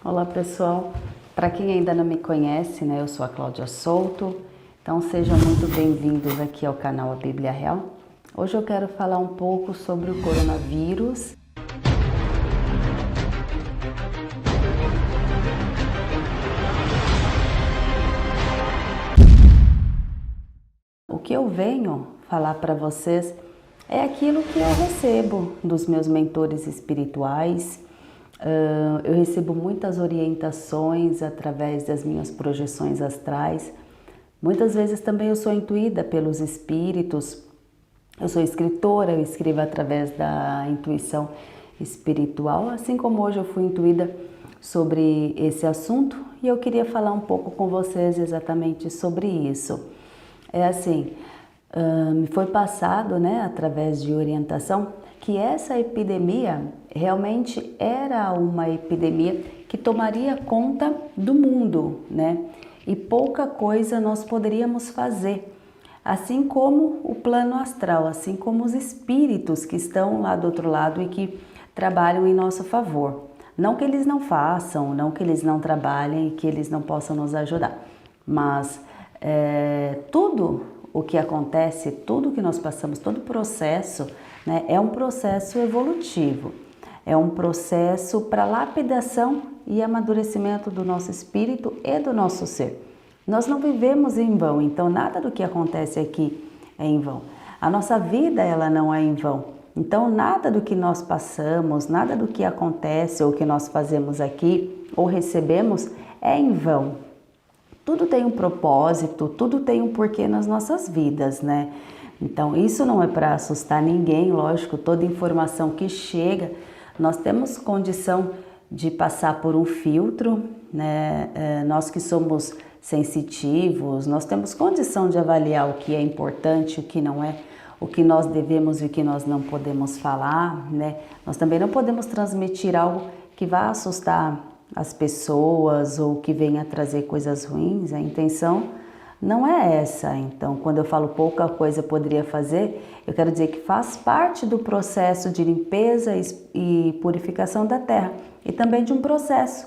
Olá pessoal, para quem ainda não me conhece, eu sou a Cláudia Souto, então sejam muito bem-vindos aqui ao canal A Bíblia Real. Hoje eu quero falar um pouco sobre o coronavírus. O que eu venho falar para vocês é aquilo que eu recebo dos meus mentores espirituais. Eu recebo muitas orientações através das minhas projeções astrais. Muitas vezes também eu sou intuída pelos espíritos. Eu sou escritora, eu escrevo através da intuição espiritual, assim como hoje eu fui intuída sobre esse assunto e eu queria falar um pouco com vocês exatamente sobre isso. É assim, me foi passado, através de orientação, que essa epidemia realmente era uma epidemia que tomaria conta do mundo, E pouca coisa nós poderíamos fazer, assim como o plano astral, assim como os espíritos que estão lá do outro lado e que trabalham em nosso favor. Não que eles não façam, não que eles não trabalhem e que eles não possam nos ajudar, mas tudo o que acontece, tudo que nós passamos, todo o processo, é um processo evolutivo, é um processo para lapidação e amadurecimento do nosso espírito e do nosso ser. Nós não vivemos em vão, então nada do que acontece aqui é em vão. A nossa vida, ela não é em vão. Então nada do que nós passamos, nada do que acontece ou que nós fazemos aqui ou recebemos é em vão. Tudo tem um propósito, tudo tem um porquê nas nossas vidas, Então, isso não é para assustar ninguém, lógico, toda informação que chega, nós temos condição de passar por um filtro, Nós que somos sensitivos, nós temos condição de avaliar o que é importante, o que não é, o que nós devemos e o que nós não podemos falar, Nós também não podemos transmitir algo que vá assustar as pessoas ou que venha trazer coisas ruins. A intenção não é essa. Então, quando eu falo pouca coisa poderia fazer, eu quero dizer que faz parte do processo de limpeza e purificação da terra e também de um processo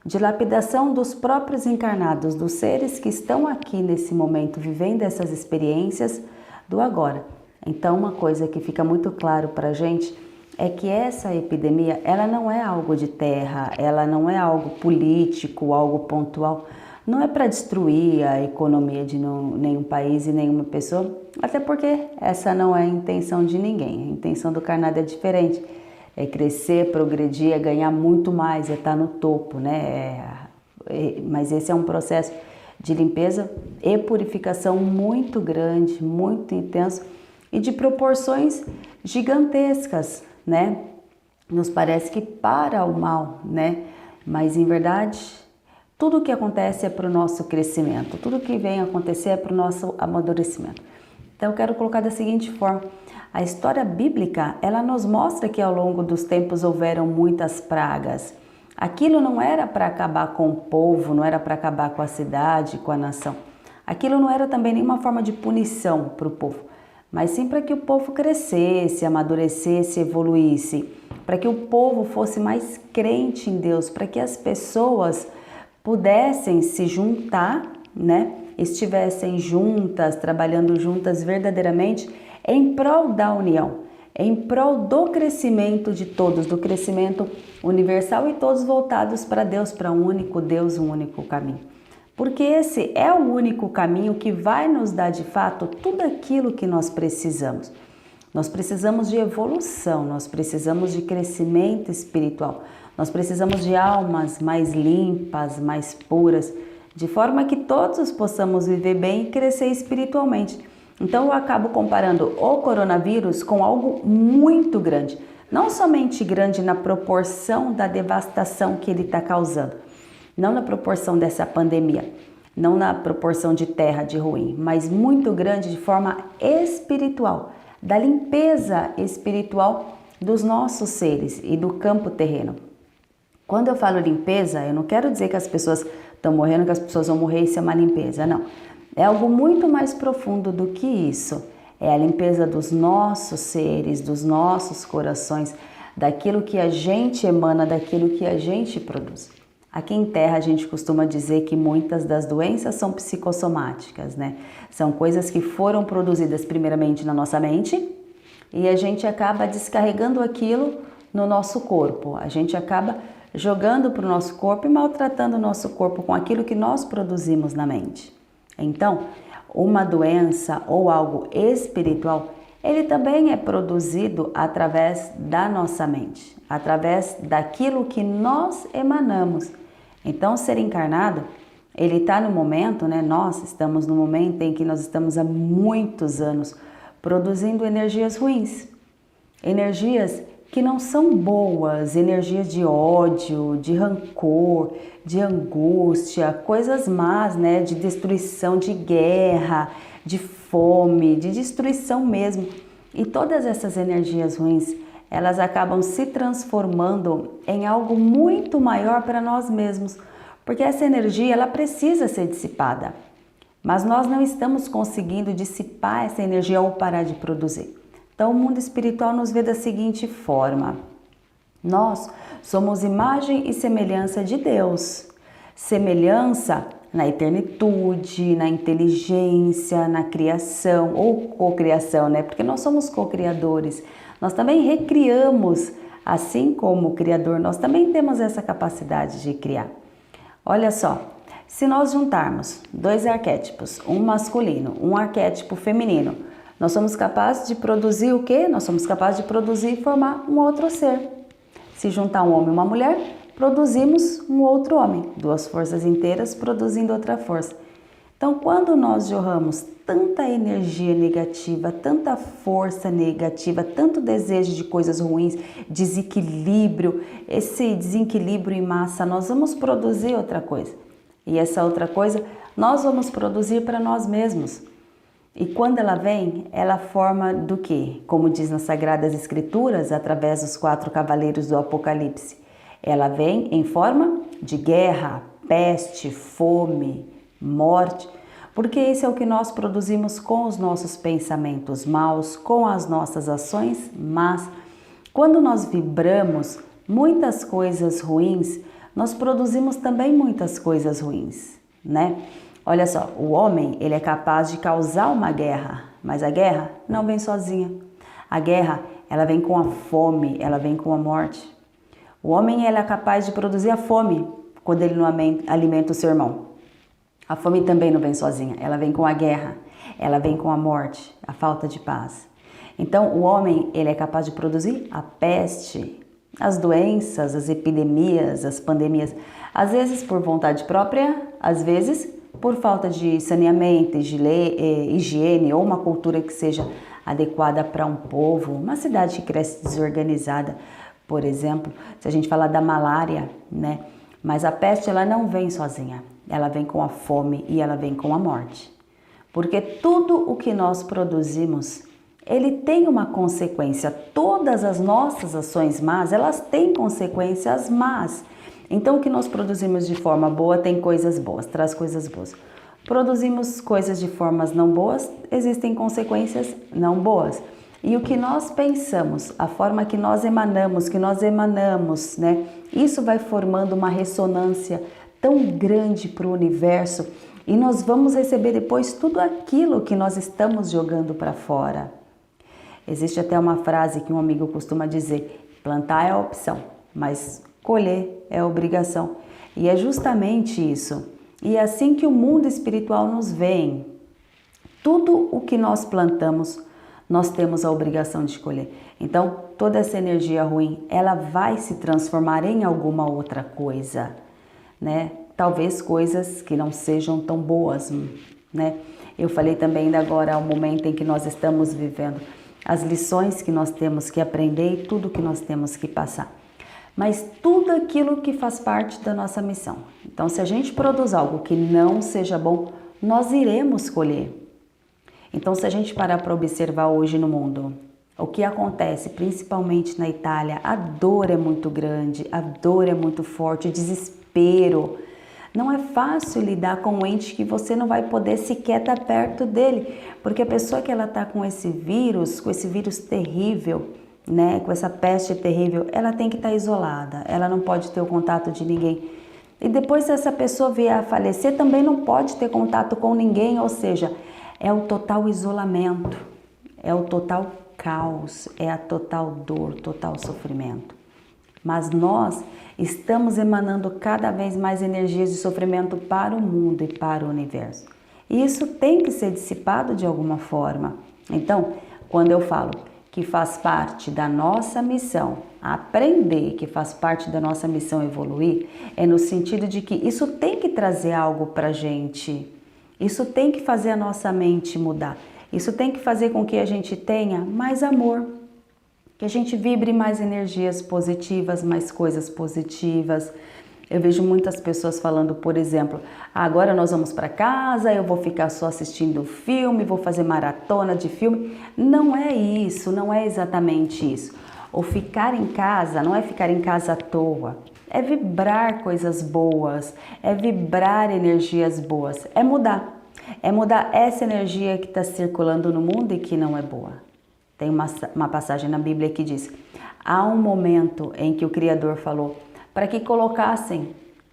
de lapidação dos próprios encarnados, dos seres que estão aqui nesse momento vivendo essas experiências do agora. Então, uma coisa que fica muito claro para a gente é que essa epidemia, ela não é algo de terra, ela não é algo político, algo pontual, não é para destruir a economia de nenhum país e nenhuma pessoa, até porque essa não é a intenção de ninguém. A intenção do Karnada é diferente, é crescer, progredir, é ganhar muito mais, é estar no topo, Mas esse é um processo de limpeza e purificação muito grande, muito intenso e de proporções gigantescas, Nos parece que para o mal, Mas em verdade, tudo o que acontece é para o nosso crescimento, tudo que vem acontecer é para o nosso amadurecimento. Então eu quero colocar da seguinte forma: a história bíblica, ela nos mostra que ao longo dos tempos houveram muitas pragas. Aquilo não era para acabar com o povo, não era para acabar com a cidade, com a nação. Aquilo não era também nenhuma forma de punição para o povo, mas sim para que o povo crescesse, amadurecesse, evoluísse, para que o povo fosse mais crente em Deus, para que as pessoas pudessem se juntar, Estivessem juntas, trabalhando juntas verdadeiramente em prol da união, em prol do crescimento de todos, do crescimento universal e todos voltados para Deus, para um único Deus, um único caminho. Porque esse é o único caminho que vai nos dar de fato tudo aquilo que nós precisamos. Nós precisamos de evolução, nós precisamos de crescimento espiritual, nós precisamos de almas mais limpas, mais puras, de forma que todos possamos viver bem e crescer espiritualmente. Então eu acabo comparando o coronavírus com algo muito grande, não somente grande na proporção da devastação que ele está causando, não na proporção dessa pandemia, não na proporção de terra, de ruim, mas muito grande de forma espiritual, da limpeza espiritual dos nossos seres e do campo terreno. Quando eu falo limpeza, eu não quero dizer que as pessoas estão morrendo, que as pessoas vão morrer e isso é uma limpeza, não. É algo muito mais profundo do que isso. É a limpeza dos nossos seres, dos nossos corações, daquilo que a gente emana, daquilo que a gente produz. Aqui em Terra a gente costuma dizer que muitas das doenças são psicossomáticas, né? São coisas que foram produzidas primeiramente na nossa mente e a gente acaba descarregando aquilo no nosso corpo. A gente acaba jogando para o nosso corpo e maltratando o nosso corpo com aquilo que nós produzimos na mente. Então, uma doença ou algo espiritual, ele também é produzido através da nossa mente, através daquilo que nós emanamos. Então, o ser encarnado, ele está no momento, né? Nós estamos no momento em que nós estamos há muitos anos produzindo energias ruins, energias que não são boas, energias de ódio, de rancor, de angústia, coisas más, né? De destruição, de guerra, de fome, de destruição mesmo. E todas essas energias ruins, elas acabam se transformando em algo muito maior para nós mesmos, porque essa energia, ela precisa ser dissipada. Mas nós não estamos conseguindo dissipar essa energia ou parar de produzir. Então, o mundo espiritual nos vê da seguinte forma: nós somos imagem e semelhança de Deus. Semelhança na eternitude, na inteligência, na criação ou cocriação, né? Porque nós somos co-criadores. Nós também recriamos, assim como o Criador, nós também temos essa capacidade de criar. Olha só, se nós juntarmos dois arquétipos, um masculino, um arquétipo feminino, nós somos capazes de produzir o quê? Nós somos capazes de produzir e formar um outro ser. Se juntar um homem e uma mulher, produzimos um outro homem, duas forças inteiras produzindo outra força. Então, quando nós jorramos tanta energia negativa, tanta força negativa, tanto desejo de coisas ruins, desequilíbrio, esse desequilíbrio em massa, nós vamos produzir outra coisa. E essa outra coisa nós vamos produzir para nós mesmos. E quando ela vem, ela forma do quê? Como diz nas Sagradas Escrituras, através dos 4 cavaleiros do Apocalipse. Ela vem em forma de guerra, peste, fome, morte, porque esse é o que nós produzimos com os nossos pensamentos maus, com as nossas ações más. Quando nós vibramos muitas coisas ruins, nós produzimos também muitas coisas ruins, né? Olha só, o homem, ele é capaz de causar uma guerra, mas a guerra não vem sozinha. A guerra, ela vem com a fome, ela vem com a morte. O homem, ele é capaz de produzir a fome quando ele não alimenta o seu irmão. A fome também não vem sozinha, ela vem com a guerra, ela vem com a morte, a falta de paz. Então, o homem, ele é capaz de produzir a peste, as doenças, as epidemias, as pandemias, às vezes por vontade própria, às vezes por falta de saneamento, higiene ou uma cultura que seja adequada para um povo, uma cidade que cresce desorganizada, por exemplo, se a gente falar da malária, né? Mas a peste, ela não vem sozinha, ela vem com a fome e ela vem com a morte. Porque tudo o que nós produzimos, ele tem uma consequência. Todas as nossas ações más, elas têm consequências más. Então, o que nós produzimos de forma boa tem coisas boas, traz coisas boas. Produzimos coisas de formas não boas, existem consequências não boas. E o que nós pensamos, a forma que nós emanamos, né? Isso vai formando uma ressonância tão grande para o universo e nós vamos receber depois tudo aquilo que nós estamos jogando para fora. Existe até uma frase que um amigo costuma dizer: plantar é a opção, mas colher é a obrigação. E é justamente isso. E é assim que o mundo espiritual nos vê. Tudo o que nós plantamos, nós temos a obrigação de colher. Então, toda essa energia ruim, ela vai se transformar em alguma outra coisa, né? Talvez coisas que não sejam tão boas, né? Eu falei também agora ao momento em que nós estamos vivendo, as lições que nós temos que aprender e tudo que nós temos que passar. Mas tudo aquilo que faz parte da nossa missão. Então, se a gente produz algo que não seja bom, nós iremos colher. Então, se a gente parar para observar hoje no mundo, o que acontece, principalmente na Itália, a dor é muito grande, a dor é muito forte, o desespero. Não é fácil lidar com um ente que você não vai poder sequer estar perto dele, porque a pessoa que ela está com esse vírus terrível, né, com essa peste terrível, ela tem que estar isolada, ela não pode ter o contato de ninguém. E depois, se essa pessoa vier a falecer, também não pode ter contato com ninguém, ou seja, é o total isolamento, é o total caos, é a total dor, total sofrimento. Mas nós estamos emanando cada vez mais energias de sofrimento para o mundo e para o universo. E isso tem que ser dissipado de alguma forma. Então, quando eu falo que faz parte da nossa missão aprender, que faz parte da nossa missão evoluir, é no sentido de que isso tem que trazer algo para a gente. Isso tem que fazer a nossa mente mudar. Isso tem que fazer com que a gente tenha mais amor, que a gente vibre mais energias positivas, mais coisas positivas. Eu vejo muitas pessoas falando, por exemplo, agora nós vamos para casa, eu vou ficar só assistindo filme, vou fazer maratona de filme. Não é isso, não é exatamente isso. O ficar em casa não é ficar em casa à toa, é vibrar coisas boas, é vibrar energias boas, é mudar. É mudar essa energia que está circulando no mundo e que não é boa. Tem uma passagem na Bíblia que diz, há um momento em que o Criador falou para que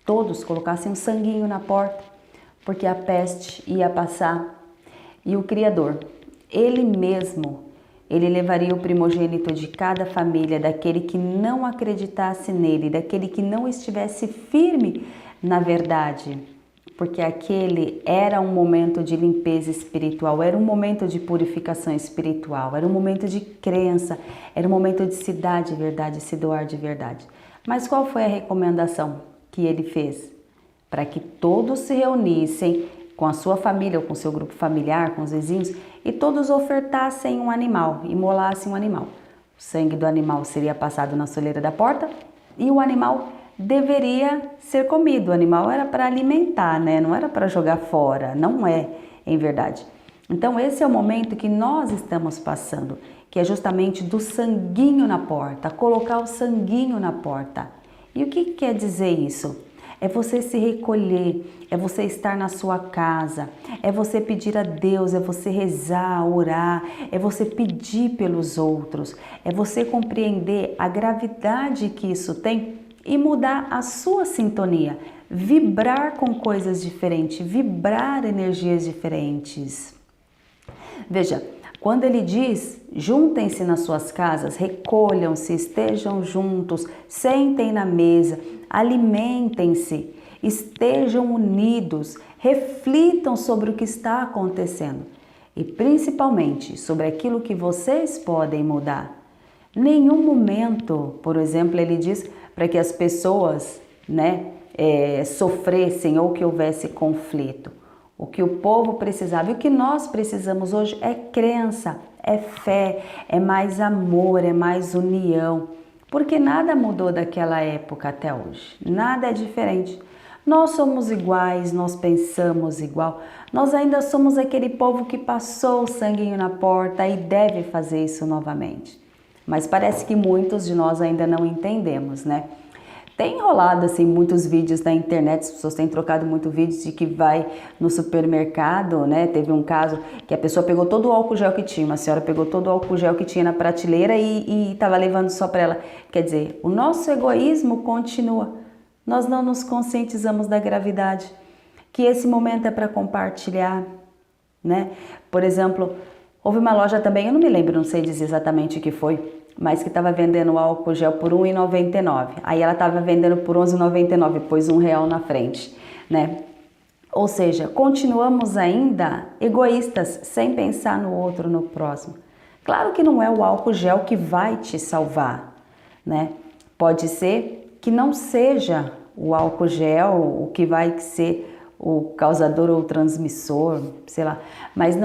todos colocassem um sanguinho na porta, porque a peste ia passar. E o Criador, Ele mesmo, Ele levaria o primogênito de cada família, daquele que não acreditasse nele, daquele que não estivesse firme na verdade, porque aquele era um momento de limpeza espiritual, era um momento de purificação espiritual, era um momento de crença, era um momento de se dar de verdade, se doar de verdade. Mas qual foi a recomendação que ele fez? Para que todos se reunissem com a sua família ou com o seu grupo familiar, com os vizinhos, e todos ofertassem um animal, imolassem um animal. O sangue do animal seria passado na soleira da porta e o animal deveria ser comido. O animal era para alimentar, né? Não era para jogar fora, não é, em verdade. Então esse é o momento que nós estamos passando, que é justamente do sanguinho na porta, colocar o sanguinho na porta. E o que quer dizer isso? É você se recolher, é você estar na sua casa, é você pedir a Deus, é você rezar, orar, é você pedir pelos outros, é você compreender a gravidade que isso tem e mudar a sua sintonia, vibrar com coisas diferentes, vibrar energias diferentes. Veja, quando ele diz, juntem-se nas suas casas, recolham-se, estejam juntos, sentem na mesa, alimentem-se, estejam unidos, reflitam sobre o que está acontecendo e principalmente sobre aquilo que vocês podem mudar. Nenhum momento, por exemplo, ele diz para que as pessoas, sofressem ou que houvesse conflito. O que o povo precisava e o que nós precisamos hoje é crença, é fé, é mais amor, é mais união. Porque nada mudou daquela época até hoje, nada é diferente. Nós somos iguais, nós pensamos igual, nós ainda somos aquele povo que passou o sanguinho na porta e deve fazer isso novamente. Mas parece que muitos de nós ainda não entendemos, né? Tem rolado assim muitos vídeos na internet, as pessoas têm trocado muito vídeos de que vai no supermercado, né? Teve um caso que a pessoa pegou todo o álcool gel que tinha, uma senhora pegou todo o álcool gel que tinha na prateleira e estava levando só para ela. Quer dizer, o nosso egoísmo continua. Nós não nos conscientizamos da gravidade, que esse momento é para compartilhar, né? Por exemplo, houve uma loja também, eu não me lembro, não sei dizer exatamente o que foi, mas que estava vendendo álcool gel por R$ 1,99. Aí ela estava vendendo por R$ 11,99, pôs R$ 1 na frente, né? Ou seja, continuamos ainda egoístas, sem pensar no outro, no próximo. Claro que não é o álcool gel que vai te salvar, né? Pode ser que não seja o álcool gel o que vai ser o causador ou o transmissor, sei lá, mas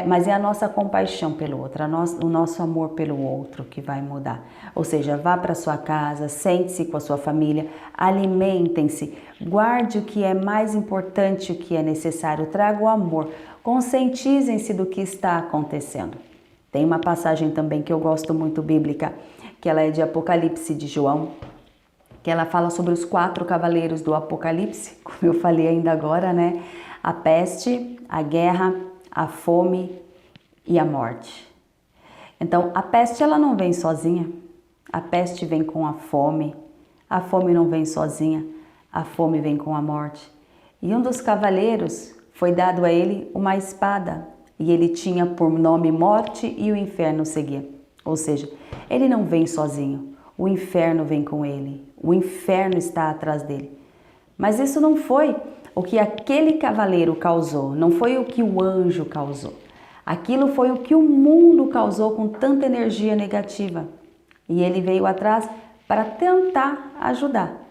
mas é a nossa compaixão pelo outro, o nosso amor pelo outro que vai mudar. Ou seja, vá para sua casa, sente-se com a sua família, alimentem-se, guarde o que é mais importante, o que é necessário, traga o amor, conscientizem-se do que está acontecendo. Tem uma passagem também que eu gosto muito bíblica, que ela é de Apocalipse de João, que ela fala sobre os 4 cavaleiros do Apocalipse, como eu falei ainda agora, né? A peste, a guerra, a fome e a morte. Então, a peste ela não vem sozinha, a peste vem com a fome não vem sozinha, a fome vem com a morte. E um dos cavaleiros foi dado a ele uma espada, e ele tinha por nome morte e o inferno seguia. Ou seja, ele não vem sozinho, o inferno vem com ele, o inferno está atrás dele. Mas isso não foi o que aquele cavaleiro causou, não foi o que o anjo causou. Aquilo foi o que o mundo causou com tanta energia negativa. E ele veio atrás para tentar ajudar.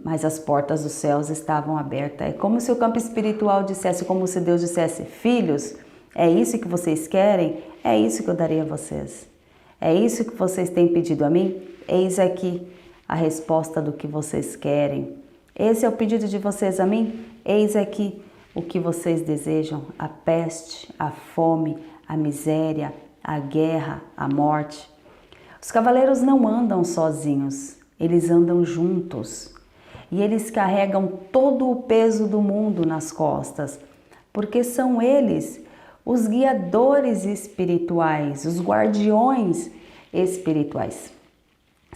Mas as portas dos céus estavam abertas. É como se o campo espiritual dissesse, como se Deus dissesse: filhos, é isso que vocês querem? É isso que eu darei a vocês. É isso que vocês têm pedido a mim? Eis aqui a resposta do que vocês querem. Esse é o pedido de vocês a mim? Eis aqui o que vocês desejam: a peste, a fome, a miséria, a guerra, a morte. Os cavaleiros não andam sozinhos, eles andam juntos. E eles carregam todo o peso do mundo nas costas, porque são eles os guiadores espirituais, os guardiões espirituais.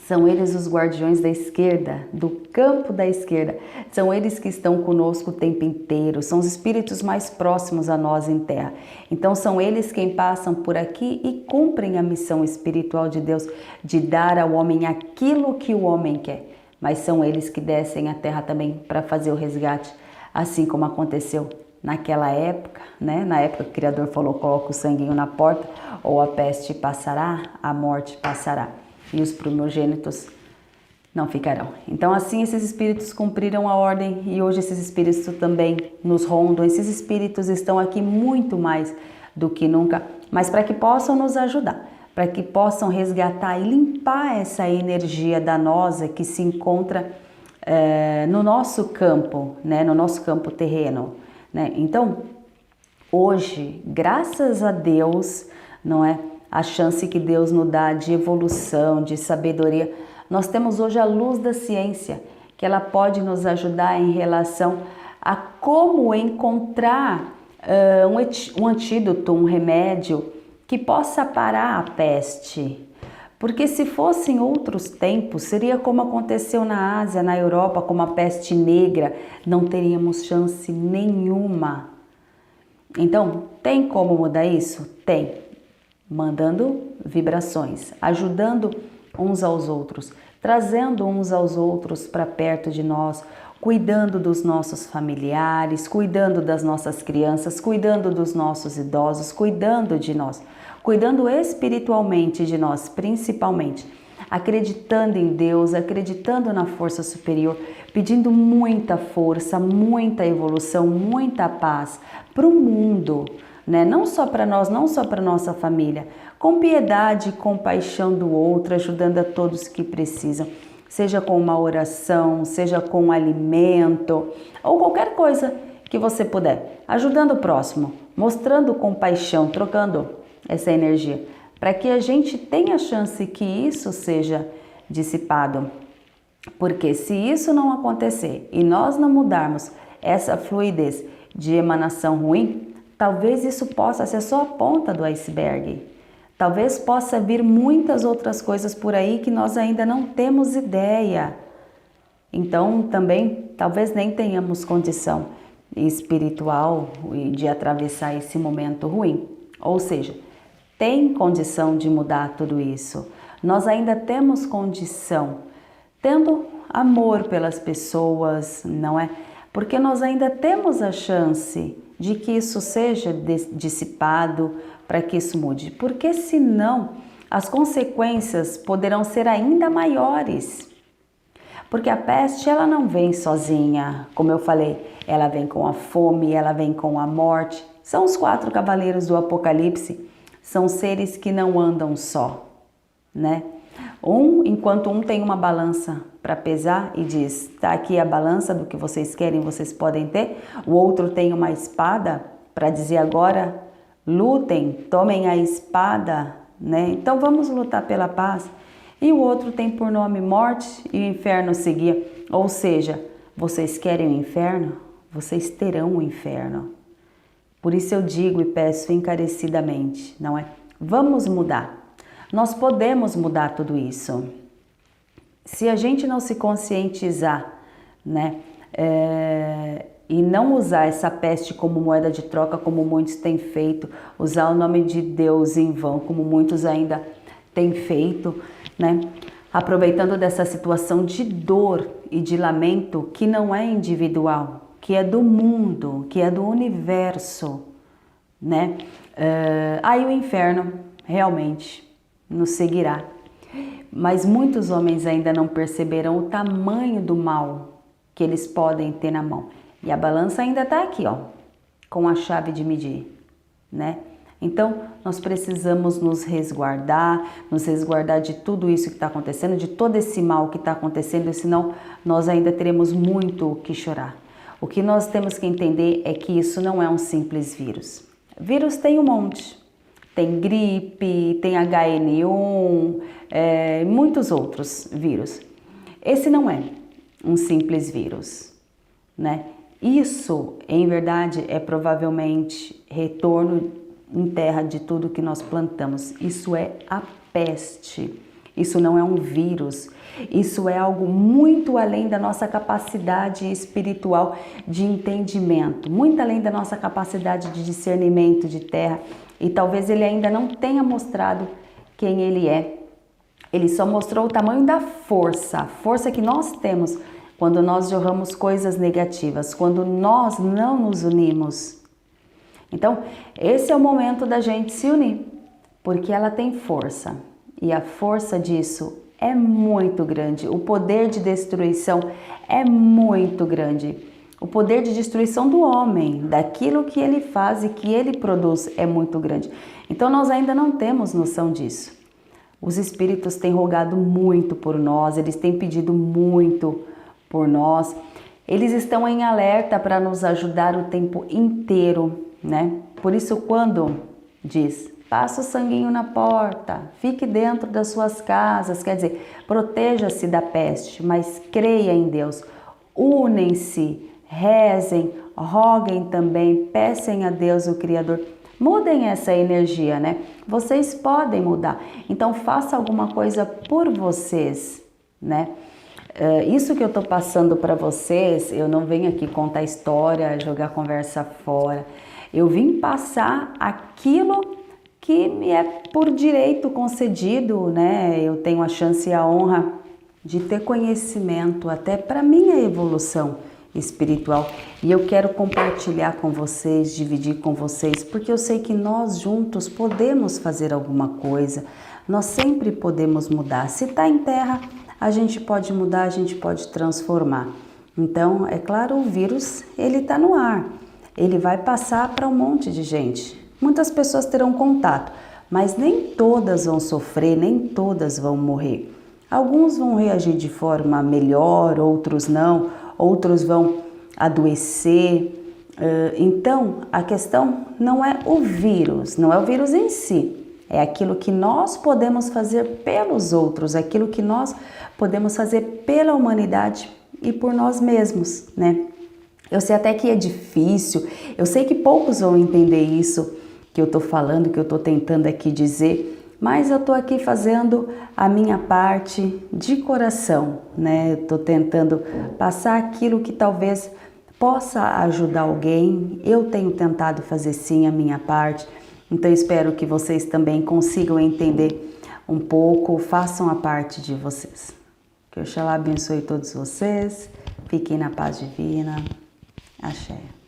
São eles os guardiões da esquerda, do campo da esquerda. São eles que estão conosco o tempo inteiro, são os espíritos mais próximos a nós em terra. Então são eles quem passam por aqui e cumprem a missão espiritual de Deus de dar ao homem aquilo que o homem quer. Mas são eles que descem à terra também para fazer o resgate, assim como aconteceu naquela época, né? Na época que o Criador falou: coloca o sanguinho na porta, ou a peste passará, a morte passará, e os primogênitos não ficarão. Então assim esses espíritos cumpriram a ordem, e hoje esses espíritos também nos rondam. Esses espíritos estão aqui muito mais do que nunca, mas para que possam nos ajudar, para que possam resgatar e limpar essa energia danosa que se encontra no nosso campo, né? No nosso campo terreno, né? Então, hoje, graças a Deus, não é? A chance que Deus nos dá de evolução, de sabedoria, nós temos hoje a luz da ciência, que ela pode nos ajudar em relação a como encontrar um antídoto, um remédio que possa parar a peste. Porque se fossem outros tempos, seria como aconteceu na Ásia, na Europa, como a peste negra, não teríamos chance nenhuma. Então, tem como mudar isso? Tem. Mandando vibrações, ajudando uns aos outros, trazendo uns aos outros para perto de nós, cuidando dos nossos familiares, cuidando das nossas crianças, cuidando dos nossos idosos, cuidando de nós, cuidando espiritualmente de nós, principalmente, acreditando em Deus, acreditando na força superior, pedindo muita força, muita evolução, muita paz para o mundo, né? Não só para nós, não só para nossa família, com piedade e compaixão do outro, ajudando a todos que precisam, seja com uma oração, seja com um alimento ou qualquer coisa que você puder, ajudando o próximo, mostrando compaixão, trocando essa energia, para que a gente tenha chance que isso seja dissipado. Porque se isso não acontecer e nós não mudarmos essa fluidez de emanação ruim, talvez isso possa ser só a ponta do iceberg. Talvez possa vir muitas outras coisas por aí que nós ainda não temos ideia. Então também talvez nem tenhamos condição espiritual de atravessar esse momento ruim. Ou seja, tem condição de mudar tudo isso. Nós ainda temos condição, tendo amor pelas pessoas, não é? Porque nós ainda temos a chance de que isso seja dissipado, para que isso mude. Porque senão as consequências poderão ser ainda maiores. Porque a peste, ela não vem sozinha, como eu falei, ela vem com a fome, ela vem com a morte. São os 4 cavaleiros do Apocalipse, são seres que não andam só, né? Enquanto um tem uma balança para pesar e diz, tá aqui a balança do que vocês querem, vocês podem ter. O outro tem uma espada para dizer agora, lutem, tomem a espada, né? Então vamos lutar pela paz. E o outro tem por nome morte e o inferno seguir. Ou seja, vocês querem o inferno? Vocês terão o inferno. Por isso eu digo e peço encarecidamente, não é? Vamos mudar. Nós podemos mudar tudo isso. Se a gente não se conscientizar, né, e não usar essa peste como moeda de troca, como muitos têm feito, usar o nome de Deus em vão, como muitos ainda têm feito, né? Aproveitando dessa situação de dor e de lamento que não é individual, que é do mundo, que é do universo, né? Aí o inferno realmente nos seguirá. Mas muitos homens ainda não perceberam o tamanho do mal que eles podem ter na mão. E a balança ainda está aqui, ó, com a chave de medir, né? Então, nós precisamos nos resguardar de tudo isso que está acontecendo, de todo esse mal que está acontecendo, senão nós ainda teremos muito o que chorar. O que nós temos que entender é que isso não é um simples vírus. Vírus tem um monte. Tem gripe, tem HN1, muitos outros vírus. Esse não é um simples vírus, né? Isso, em verdade, é provavelmente retorno em terra de tudo que nós plantamos. Isso é a peste. Isso não é um vírus. Isso é algo muito além da nossa capacidade espiritual de entendimento, muito além da nossa capacidade de discernimento de terra. E talvez ele ainda não tenha mostrado quem ele é. Ele só mostrou o tamanho da força, a força que nós temos quando nós jogamos coisas negativas, quando nós não nos unimos. Então, esse é o momento da gente se unir, porque ela tem força. E a força disso é muito grande. O poder de destruição é muito grande. O poder de destruição do homem, daquilo que ele faz e que ele produz, é muito grande. Então nós ainda não temos noção disso. Os espíritos têm rogado muito por nós, eles têm pedido muito por nós. Eles estão em alerta para nos ajudar o tempo inteiro, né? Por isso, quando diz, passa o sanguinho na porta, fique dentro das suas casas, quer dizer, proteja-se da peste, mas creia em Deus, unem-se, rezem, roguem também, peçam a Deus, o Criador. Mudem essa energia, né? Vocês podem mudar. Então, faça alguma coisa por vocês, né? Isso que eu tô passando para vocês, eu não venho aqui contar história, jogar conversa fora. Eu vim passar aquilo que me é por direito concedido, né? Eu tenho a chance e a honra de ter conhecimento até para minha evolução espiritual, e eu quero compartilhar com vocês, dividir com vocês, porque eu sei que nós juntos podemos fazer alguma coisa, nós sempre podemos mudar. Se está em terra, a gente pode mudar, a gente pode transformar. Então, é claro, o vírus, ele está no ar, ele vai passar para um monte de gente. Muitas pessoas terão contato, mas nem todas vão sofrer, nem todas vão morrer. Alguns vão reagir de forma melhor, outros não, outros vão adoecer. Então, a questão não é o vírus, não é o vírus em si, é aquilo que nós podemos fazer pelos outros, aquilo que nós podemos fazer pela humanidade e por nós mesmos, né? Eu sei até que é difícil, eu sei que poucos vão entender isso que eu tô falando, que eu tô tentando aqui dizer, mas eu tô aqui fazendo a minha parte de coração, né? Eu tô tentando passar aquilo que talvez possa ajudar alguém. Eu tenho tentado fazer sim a minha parte, então espero que vocês também consigam entender um pouco, façam a parte de vocês. Que Oxalá abençoe todos vocês, fiquem na paz divina. Axé.